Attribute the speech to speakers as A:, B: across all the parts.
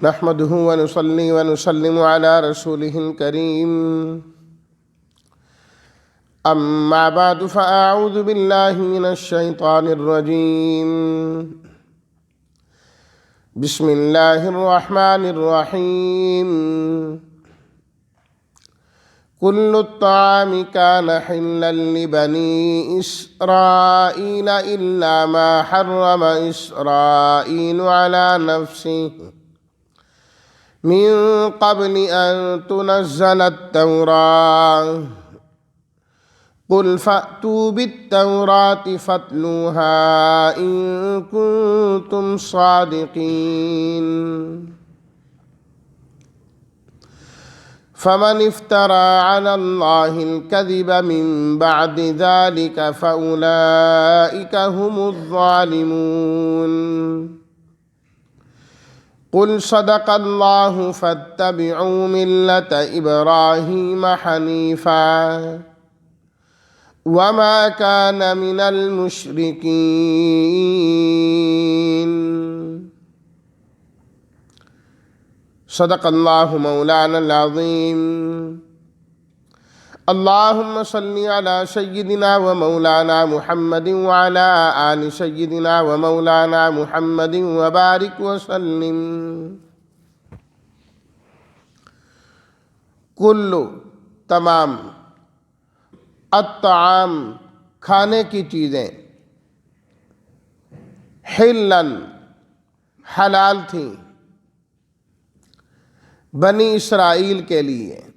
A: نحمده ونصلي ونسلم على رسوله الكريم أما بعد فأعوذ بالله من الشيطان الرجيم بسم الله الرحمن الرحيم كل الطعام كان حلا لبني إسرائيل إلا ما حرم إسرائيل على نفسه من قبل أن تنزل التوراة قل فأتوا بالتوراة فاتلوها إن كنتم صادقين فمن افترى على الله الكذب من بعد ذلك فأولئك هم الظالمون قل صدق الله فاتبعوا ملة إبراهيم حنيفا وما كان من المشركين صدق الله مولانا العظيم اللهم صل على سيدنا ومولانا محمد وعلى آل سيدنا ومولانا محمد وبارك وسلم کل تمام الطعام کھانے کی چیزیں حلن حلال تھیں بنی اسرائیل کے لیے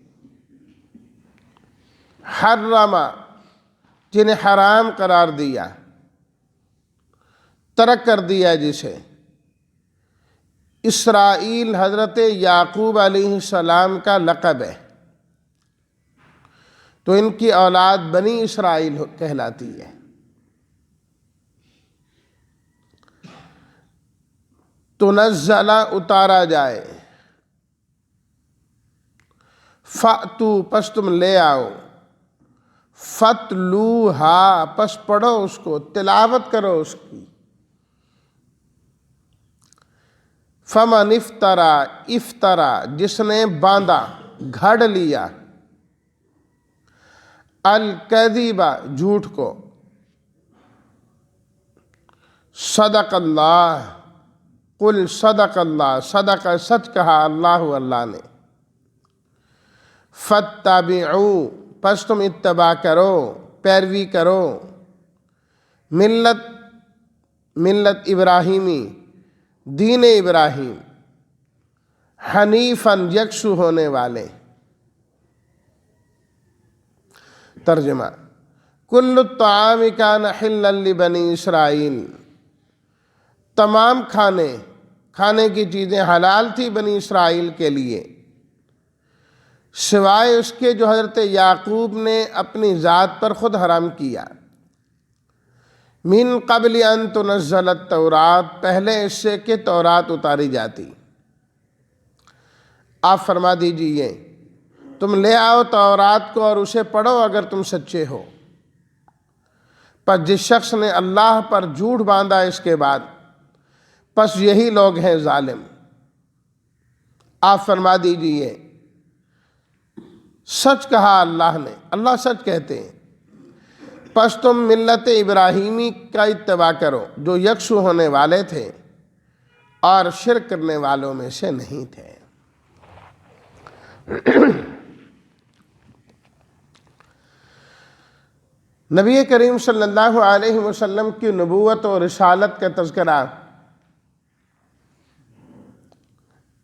A: حرم جنہیں حرام قرار دیا ترک کر دیا جسے اسرائیل حضرت یعقوب علیہ السلام کا لقب ہے تو ان کی اولاد بنی اسرائیل کہلاتی ہے تنزل اتارا جائے فَأْتُوا پس تم لے آؤ فَاتْلُوهَا پس پڑھو اس کو تلاوت کرو اس کی فَمَنِ افطرا جس نے باندھا گھڑ لیا الکذب جھوٹ کو صدق اللہ قل صدق اللہ صدق سچ کہا اللہ نے فَاتَّبِعُوا پس تم اتباع کرو پیروی کرو ملت ابراہیمی دین ابراہیم حنیفاً یکسو ہونے والے ترجمہ کل الطعام کان حلا لبنی اسرائیل تمام کھانے کی چیزیں حلال تھی بنی اسرائیل کے لیے سوائے اس کے جو حضرت یعقوب نے اپنی ذات پر خود حرام کیا من قبل ان تنزل التورات پہلے اس سے کہ تورات اتاری جاتی آپ فرما دیجئے تم لے آؤ تورات کو اور اسے پڑھو اگر تم سچے ہو پر جس شخص نے اللہ پر جھوٹ باندھا اس کے بعد پس یہی لوگ ہیں ظالم آپ فرما دیجئے سچ کہا اللہ نے اللہ سچ کہتے ہیں پس تم ملت ابراہیمی کا اتباع کرو جو یکسو ہونے والے تھے اور شرک کرنے والوں میں سے نہیں تھے نبی کریم صلی اللہ علیہ وسلم کی نبوت اور رسالت کا تذکرہ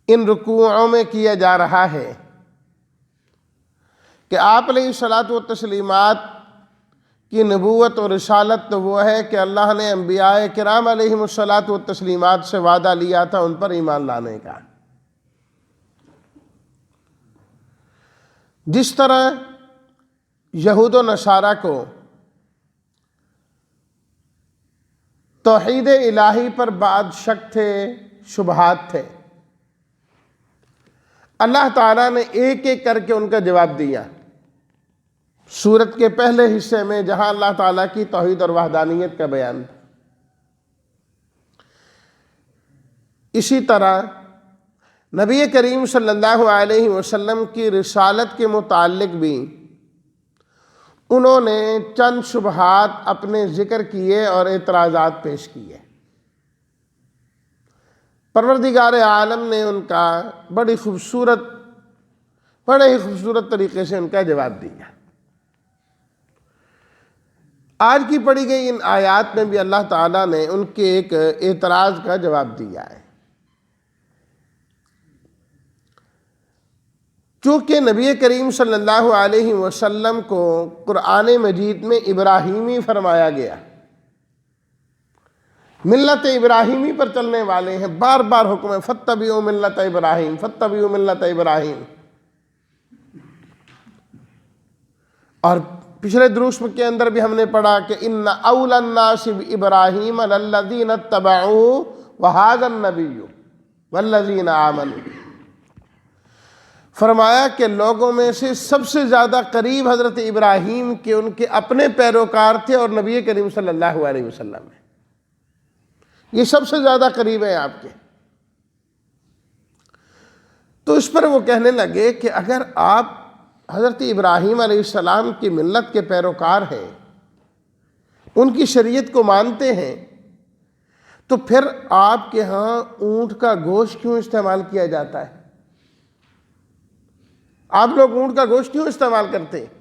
A: ان رکوعوں میں کیا جا رہا ہے کہ آپ علیہ الصلاۃ والتسلیمات کی نبوت اور رسالت تو وہ ہے کہ اللہ نے انبیاء کرام علیہم الصلاۃ والتسلیمات سے وعدہ لیا تھا ان پر ایمان لانے کا جس طرح یہود و نصارہ کو توحید الہی پر بعض شک تھے شبہات تھے اللہ تعالیٰ نے ایک ایک کر کے ان کا جواب دیا سورت کے پہلے حصے میں جہاں اللہ تعالیٰ کی توحید اور وحدانیت کا بیان تھا اسی طرح نبی کریم صلی اللہ علیہ وسلم کی رسالت کے متعلق بھی انہوں نے چند شبہات اپنے ذکر کیے اور اعتراضات پیش کیے۔ پروردگار عالم نے ان کا بڑے ہی خوبصورت طریقے سے ان کا جواب دیا۔ آج کی پڑھی گئی ان آیات میں بھی اللہ تعالیٰ نے ان کے ایک اعتراض کا جواب دیا ہے۔ چونکہ نبی کریم صلی اللہ علیہ وسلم کو قرآن مجید میں ابراہیمی فرمایا گیا، ملت ابراہیمی پر چلنے والے ہیں، بار بار حکم ہے فاتبعوا ملت ابراہیم، فاتبعوا ملت ابراہیم۔ اور پچھلے دروس کے اندر بھی ہم نے پڑھا کہ ان اول الناس بابراہیم للذین اتبعوہ وہذا النبی والذین آمنوا، فرمایا کہ لوگوں میں سے سب سے زیادہ قریب حضرت ابراہیم کے ان کے اپنے پیروکار تھے اور نبی کریم صلی اللہ علیہ وسلم ہے، یہ سب سے زیادہ قریب ہیں آپ کے۔ تو اس پر وہ کہنے لگے کہ اگر آپ حضرت ابراہیم علیہ السلام کی ملت کے پیروکار ہیں، ان کی شریعت کو مانتے ہیں، تو پھر آپ کے ہاں اونٹ کا گوشت کیوں استعمال کیا جاتا ہے؟ آپ لوگ اونٹ کا گوشت کیوں استعمال کرتے ہیں؟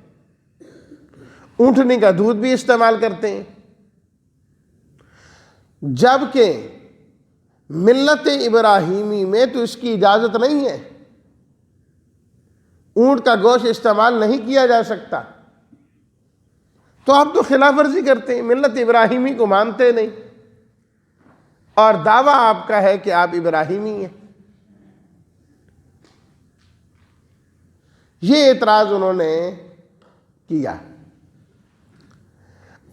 A: اونٹنی کا دودھ بھی استعمال کرتے ہیں، جبکہ ملت ابراہیمی میں تو اس کی اجازت نہیں ہے، اونٹ کا گوشت استعمال نہیں کیا جا سکتا۔ تو آپ تو خلاف ورزی کرتے ہیں، ملت ابراہیمی کو مانتے نہیں، اور دعویٰ آپ کا ہے کہ آپ ابراہیمی ہیں۔ یہ اعتراض انہوں نے کیا۔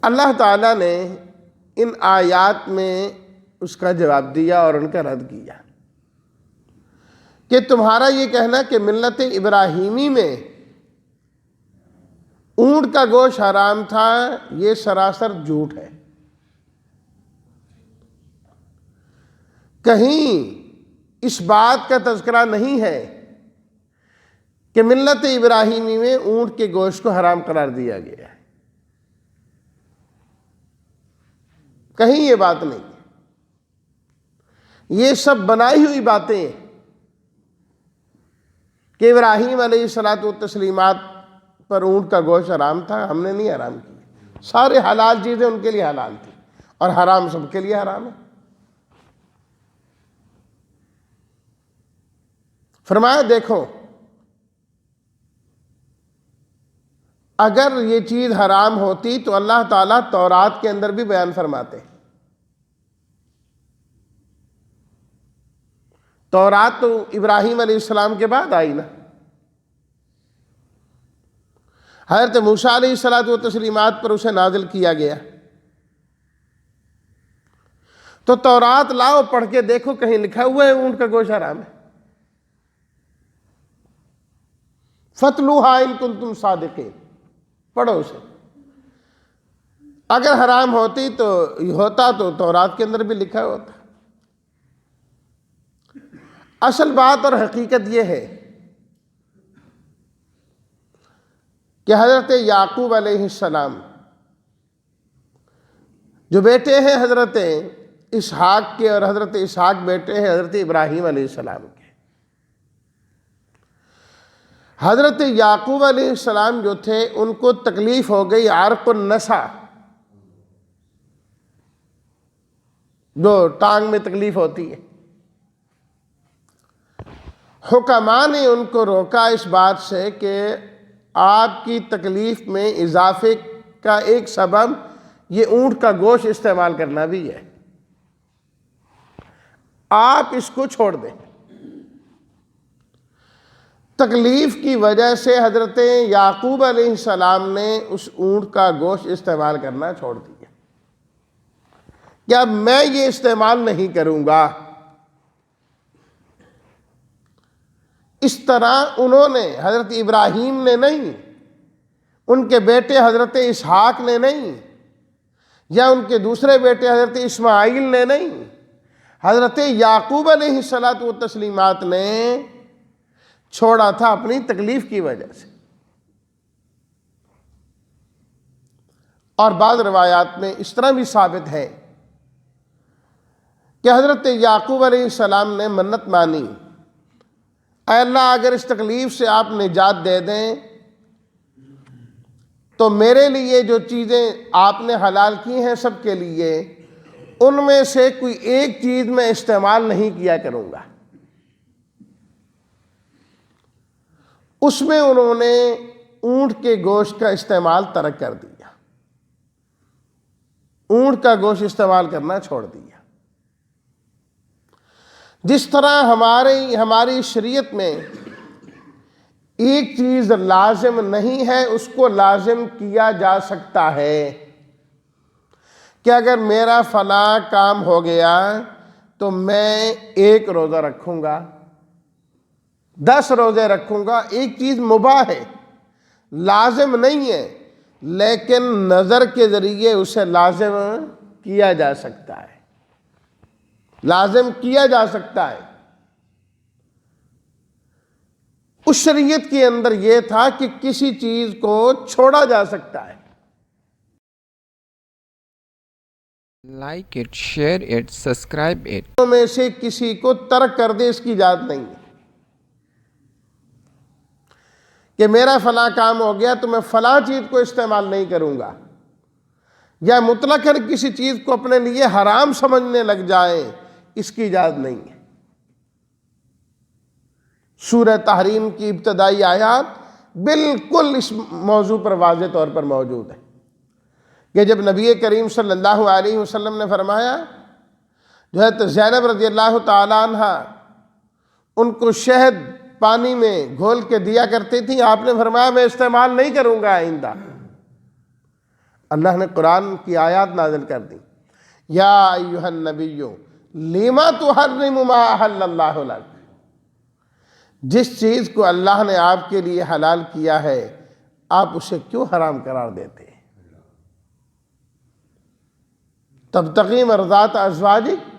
A: اللہ تعالیٰ نے ان آیات میں اس کا جواب دیا اور ان کا رد کیا کہ تمہارا یہ کہنا کہ ملت ابراہیمی میں اونٹ کا گوشت حرام تھا، یہ سراسر جھوٹ ہے۔ کہیں اس بات کا تذکرہ نہیں ہے کہ ملت ابراہیمی میں اونٹ کے گوشت کو حرام قرار دیا گیا ہے، کہیں یہ بات نہیں ہے۔ یہ سب بنائی ہوئی باتیں ہیں کہ ابراہیم علیہ الصلاۃ والتسلیمات پر اونٹ کا گوشت حرام تھا، ہم نے نہیں حرام کیا، سارے حلال چیزیں ان کے لیے حلال تھی اور حرام سب کے لیے حرام ہے۔ فرمایا دیکھو، اگر یہ چیز حرام ہوتی تو اللہ تعالیٰ تورات کے اندر بھی بیان فرماتے۔ تورات تو ابراہیم علیہ السلام کے بعد آئی نا، حضرت موسیٰ علیہ الصلاۃ والتسلیمات پر اسے نازل کیا گیا۔ تو تورات لاؤ، پڑھ کے دیکھو، کہیں لکھا ہوا ہے اونٹ کا گوشت حرام ہے؟ فَاتْلُوهَا إِن كُنتُمْ صَادِقِينَ، پڑھو اسے۔ اگر حرام ہوتی تو تورات کے اندر بھی لکھا ہوتا۔ اصل بات اور حقیقت یہ ہے کہ حضرت یعقوب علیہ السلام جو بیٹے ہیں حضرت اسحاق کے، اور حضرت اسحاق بیٹے ہیں حضرت ابراہیم علیہ السلام کے، حضرت یعقوب علیہ السلام جو تھے ان کو تکلیف ہو گئی عرق النسا، جو ٹانگ میں تکلیف ہوتی ہے۔ حکماء نے ان کو روکا اس بات سے کہ آپ کی تکلیف میں اضافے کا ایک سبب یہ اونٹ کا گوشت استعمال کرنا بھی ہے، آپ اس کو چھوڑ دیں۔ تکلیف کی وجہ سے حضرت یعقوب علیہ السلام نے اس اونٹ کا گوشت استعمال کرنا چھوڑ دیا کہ اب میں یہ استعمال نہیں کروں گا۔ اس طرح انہوں نے، حضرت ابراہیم نے نہیں، ان کے بیٹے حضرت اسحاق نے نہیں، یا ان کے دوسرے بیٹے حضرت اسماعیل نے نہیں، حضرت یعقوب علیہ الصلاۃ والتسلیمات نے چھوڑا تھا اپنی تکلیف کی وجہ سے. اور بعض روایات میں اس طرح بھی ثابت ہے کہ حضرت یعقوب علیہ السلام نے منت مانی، اے اللہ اگر اس تکلیف سے آپ نجات دے دیں تو میرے لیے جو چیزیں آپ نے حلال کی ہیں سب کے لیے، ان میں سے کوئی ایک چیز میں استعمال نہیں کیا کروں گا. اس میں انہوں نے اونٹ کے گوشت کا استعمال ترک کر دیا، اونٹ کا گوشت استعمال کرنا چھوڑ دیا. جس طرح ہماری شریعت میں ایک چیز لازم نہیں ہے اس کو لازم کیا جا سکتا ہے کہ اگر میرا فلاں کام ہو گیا تو میں 1 روزہ رکھوں گا، 10 روزے رکھوں گا. ایک چیز مباح ہے، لازم نہیں ہے، لیکن نظر کے ذریعے اسے لازم کیا جا سکتا ہے، لازم کیا جا سکتا ہے. اس شریعت کے اندر یہ تھا کہ کسی چیز کو چھوڑا جا سکتا ہے.
B: Like it, share it, subscribe it.
A: تو میں سے کسی کو ترک کر دے اس کی اجازت نہیں ہے کہ میرا فلاں کام ہو گیا تو میں فلاں چیز کو استعمال نہیں کروں گا، یا مطلقاً کسی چیز کو اپنے لیے حرام سمجھنے لگ جائیں، اس کی اجازت نہیں ہے. سورہ تحریم کی ابتدائی آیات بالکل اس موضوع پر واضح طور پر موجود ہے کہ جب نبی کریم صلی اللہ علیہ وسلم نے فرمایا، جو ہے زینب رضی اللہ تعالی عنہ ان کو شہد پانی میں گھول کے دیا کرتی تھی، آپ نے فرمایا میں استعمال نہیں کروں گا آئندہ. اللہ نے قرآن کی آیات نازل کر دی، یا ایھا النبی لما تحرم ما احل اللہ لک. جس چیز کو اللہ نے آپ کے لیے حلال کیا ہے آپ اسے کیوں حرام قرار دیتے ہیں؟ تبتغی مرضات ازواجک،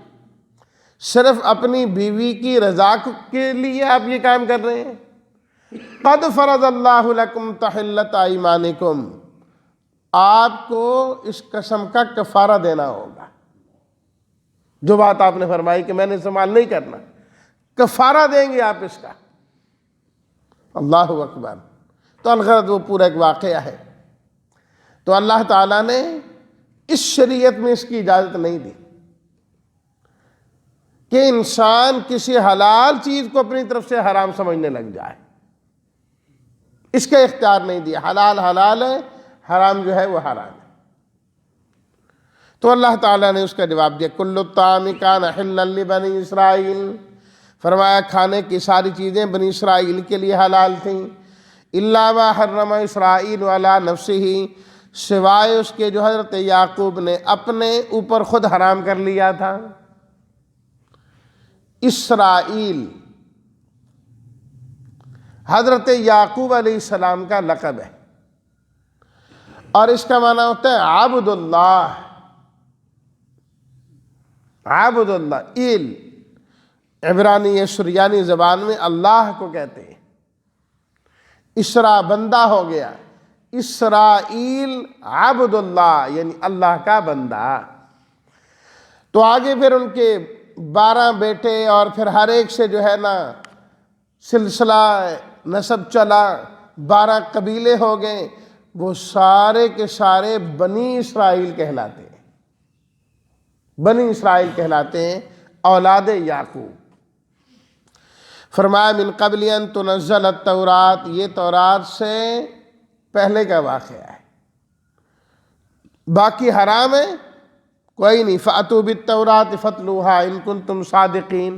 A: صرف اپنی بیوی کی رضا کے لیے آپ یہ کام کر رہے ہیں. قد فرض اللہ لکم تحلۃ ایمانکم، آپ کو اس قسم کا کفارہ دینا ہوگا. جو بات آپ نے فرمائی کہ میں نے استعمال نہیں کرنا، کفارہ دیں گے آپ اس کا. اللہ اکبر. تو الغرض وہ پورا ایک واقعہ ہے. تو اللہ تعالیٰ نے اس شریعت میں اس کی اجازت نہیں دی کہ انسان کسی حلال چیز کو اپنی طرف سے حرام سمجھنے لگ جائے. اس کا اختیار نہیں دیا. حلال حلال ہے، حرام جو ہے وہ حرام ہے. تو اللہ تعالیٰ نے اس کا جواب دیا، کل الطعام کان حلا لبنی اسرائیل، فرمایا کھانے کی ساری چیزیں بنی اسرائیل کے لیے حلال تھیں، الا ما حرم اسرائیل علی نفسہ، سوائے اس کے جو حضرت یعقوب نے اپنے اوپر خود حرام کر لیا تھا. اسرائیل حضرت یعقوب علیہ السلام کا لقب ہے اور اس کا معنی ہوتا ہے عبد اللہ. عبد اللہ، ایل عبرانی سریانی زبان میں اللہ کو کہتے ہیں. اسرا بندہ ہو گیا، اسرائیل عبد اللہ یعنی اللہ کا بندہ. تو آگے پھر ان کے 12 بیٹے اور پھر ہر ایک سے جو ہے نا سلسلہ نسب چلا، 12 قبیلے ہو گئے. وہ سارے کے سارے بنی اسرائیل کہلاتے ہیں، بنی اسرائیل کہلاتے ہیں، اولاد یعقوب. فرمایا من قبل ان تنزل التورات، یہ تورات سے پہلے کا واقعہ ہے، باقی حرام ہے کوئی نہیں. فَأْتُوا بِالتَّوْرَاةِ فَاتْلُوهَا إِن كُنتُمْ صَادِقِينَ.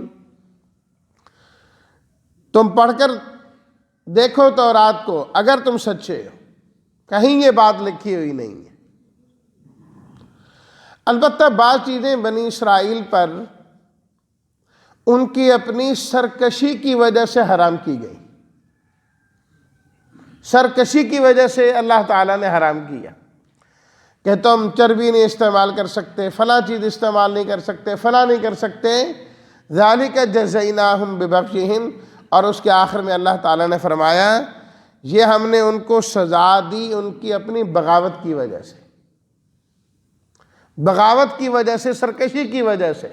A: تم پڑھ کر دیکھو تورات کو اگر تم سچے ہو، کہیں یہ بات لکھی ہوئی نہیں ہے. البتہ بعض چیزیں بنی اسرائیل پر ان کی اپنی سرکشی کی وجہ سے حرام کی گئی، سرکشی کی وجہ سے اللہ تعالیٰ نے حرام کیا. کہ تم چربی نہیں استعمال کر سکتے، فلاں چیز استعمال نہیں کر سکتے، فلاں نہیں کر سکتے. ذالک جزیناہم ببغیہم، اور اس کے آخر میں اللہ تعالیٰ نے فرمایا یہ ہم نے ان کو سزا دی ان کی اپنی بغاوت کی وجہ سے، بغاوت کی وجہ سے، سرکشی کی وجہ سے.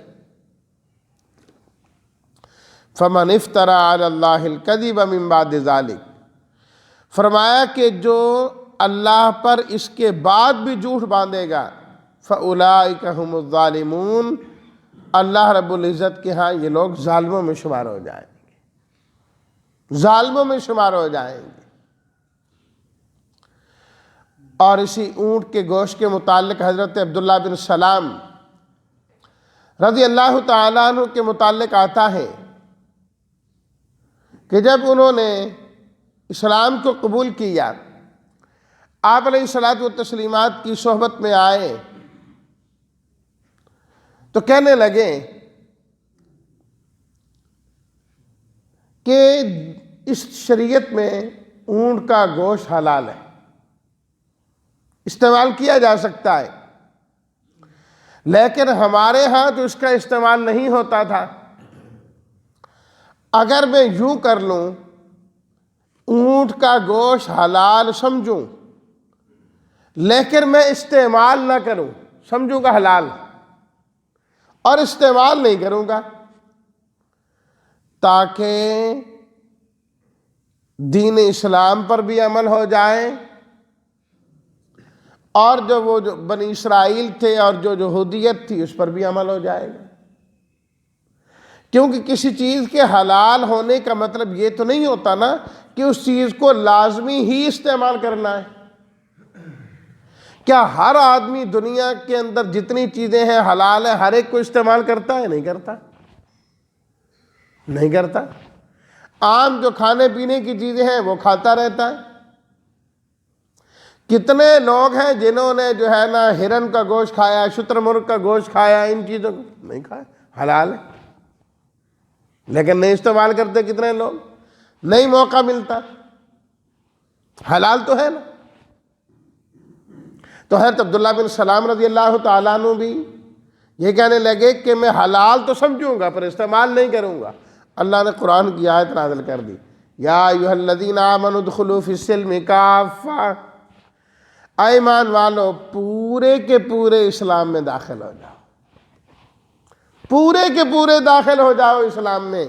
A: فمن افترى علی اللہ الکذب من بعد ذلک، فرمایا کہ جو اللہ پر اس کے بعد بھی جھوٹ باندھے گا فاولئک هم الظالمون، اللہ رب العزت کے ہاں یہ لوگ ظالموں میں شمار ہو جائیں گے، ظالموں میں شمار ہو جائیں گے. اور اسی اونٹ کے گوشت کے متعلق حضرت عبداللہ بن سلام رضی اللہ تعالیٰ عنہ کے متعلق آتا ہے کہ جب انہوں نے اسلام کو قبول کیا، آپ علیہ الصلاۃ والتسلیمات کی صحبت میں آئے تو کہنے لگے کہ اس شریعت میں اونٹ کا گوشت حلال ہے، استعمال کیا جا سکتا ہے، لیکن ہمارے ہاں تو اس کا استعمال نہیں ہوتا تھا. اگر میں یوں کر لوں، اونٹ کا گوشت حلال سمجھوں لیکن میں استعمال نہ کروں، سمجھوں گا حلال اور استعمال نہیں کروں گا، تاکہ دین اسلام پر بھی عمل ہو جائے اور جو بنی اسرائیل تھے اور جو یہودیت تھی اس پر بھی عمل ہو جائے گا. کیونکہ کسی چیز کے حلال ہونے کا مطلب یہ تو نہیں ہوتا نا کہ اس چیز کو لازمی ہی استعمال کرنا ہے. کیا ہر آدمی دنیا کے اندر جتنی چیزیں ہیں حلال ہیں ہر ایک کو استعمال کرتا ہے؟ نہیں کرتا، نہیں کرتا. عام جو کھانے پینے کی چیزیں ہیں وہ کھاتا رہتا ہے. کتنے لوگ ہیں جنہوں نے جو ہے نا ہرن کا گوشت کھایا، شتر مرغ کا گوشت کھایا، ان چیزوں کو نہیں کھایا، حلال ہے لیکن نہیں استعمال کرتے. کتنے لوگ، نہیں موقع ملتا، حلال تو ہے نا. تو حضرت عبداللہ بن سلام رضی اللہ تعالیٰ عنہ بھی یہ کہنے لگے کہ میں حلال تو سمجھوں گا پر استعمال نہیں کروں گا. اللہ نے قرآن کی آیت نازل کر دی، یا ایھا الذین آمنوا ادخلوا فی السلم کافہ، اے ایمان والو پورے کے پورے اسلام میں داخل ہو جاؤ، پورے کے پورے داخل ہو جاؤ اسلام میں.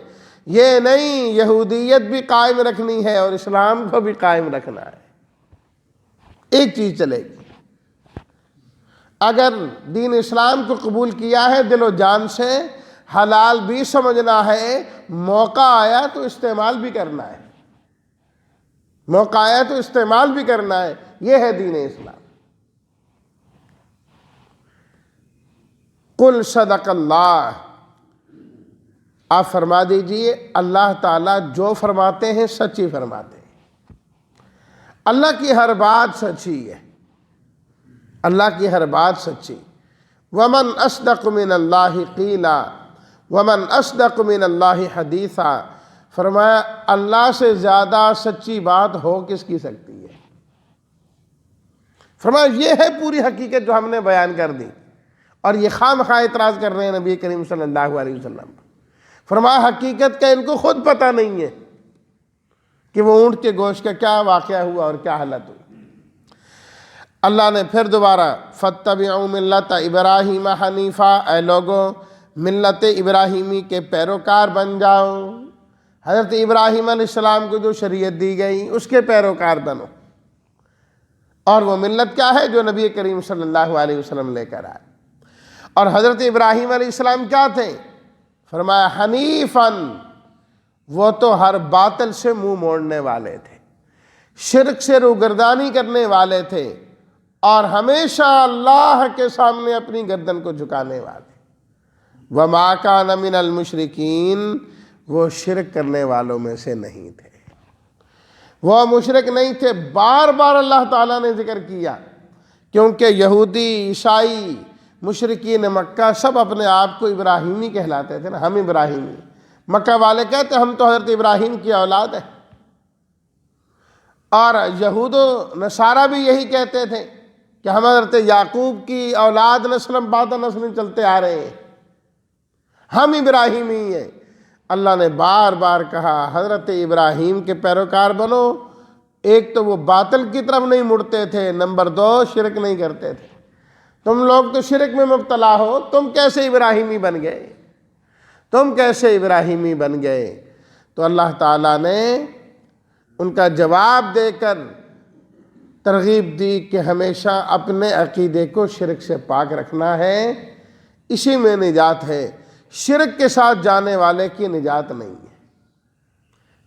A: یہ نہیں یہودیت بھی قائم رکھنی ہے اور اسلام کو بھی قائم رکھنا ہے، ایک چیز چلے گی. اگر دین اسلام کو قبول کیا ہے دل و جان سے، حلال بھی سمجھنا ہے، موقع آیا تو استعمال بھی کرنا ہے، موقع آیا تو استعمال بھی کرنا ہے. یہ ہے دین اسلام. قل صدق اللہ، آپ فرما دیجئے اللہ تعالیٰ جو فرماتے ہیں سچی فرماتے ہیں. اللہ کی ہر بات سچی ہے، اللہ کی ہر بات سچی. ومن اصدق من اللہ قیلا ومن اصدق من اللہ حدیثا، فرمایا اللہ سے زیادہ سچی بات ہو کس کی سکتی ہے. فرمایا یہ ہے پوری حقیقت جو ہم نے بیان کر دی، اور یہ خواہ مخواہ اعتراض کر رہے ہیں نبی کریم صلی اللہ علیہ وسلم. فرمایا حقیقت کا ان کو خود پتہ نہیں ہے کہ وہ اونٹ کے گوشت کا کیا واقعہ ہوا اور کیا حالت ہوئی. اللہ نے پھر دوبارہ فاتبعوا ملت ابراہیم حنیفا، اے لوگوں ملت ابراہیمی کے پیروکار بن جاؤ. حضرت ابراہیم علیہ السلام کو جو شریعت دی گئی اس کے پیروکار بنو. اور وہ ملت کیا ہے؟ جو نبی کریم صلی اللہ علیہ وسلم لے کر آئے. اور حضرت ابراہیم علیہ السلام کیا تھے؟ فرمایا حنیفاً، وہ تو ہر باطل سے منہ موڑنے والے تھے، شرک سے روگردانی کرنے والے تھے، اور ہمیشہ اللہ کے سامنے اپنی گردن کو جھکانے والے. وَمَا كَانَ مِنَ الْمُشْرِكِينَ، وہ شرک کرنے والوں میں سے نہیں تھے، وہ مشرک نہیں تھے. بار بار اللہ تعالیٰ نے ذکر کیا، کیونکہ یہودی، عیسائی، مشرکین مکہ سب اپنے آپ کو ابراہیمی کہلاتے تھے نا. ہم ابراہیمی، مکہ والے کہتے ہم تو حضرت ابراہیم کی اولاد ہیں، اور یہود و نصارہ بھی یہی کہتے تھے کہ ہم حضرت یعقوب کی اولاد نسلم بعد نسلم چلتے آ رہے ہیں، ہم ابراہیمی ہیں۔ اللہ نے بار بار کہا حضرت ابراہیم کے پیروکار بنو۔ ایک تو وہ باطل کی طرف نہیں مڑتے تھے، نمبر 2 شرک نہیں کرتے تھے۔ تم لوگ تو شرک میں مبتلا ہو، تم کیسے ابراہیمی بن گئے؟ تم کیسے ابراہیمی بن گئے؟ تو اللہ تعالیٰ نے ان کا جواب دے کر ترغیب دی کہ ہمیشہ اپنے عقیدے کو شرک سے پاک رکھنا ہے، اسی میں نجات ہے۔ شرک کے ساتھ جانے والے کی نجات نہیں ہے،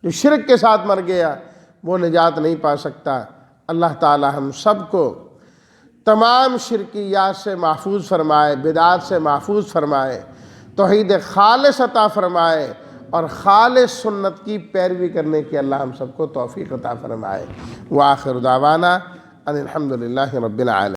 A: جو شرک کے ساتھ مر گیا وہ نجات نہیں پا سکتا۔ اللہ تعالی ہم سب کو تمام شرکیات سے محفوظ فرمائے، بدعات سے محفوظ فرمائے، توحید خالص عطا فرمائے، اور خالص سنت کی پیروی کرنے کی اللہ ہم سب کو توفیق عطا فرمائے۔ وآخر دعوانا ان الحمد للہ رب العالمین۔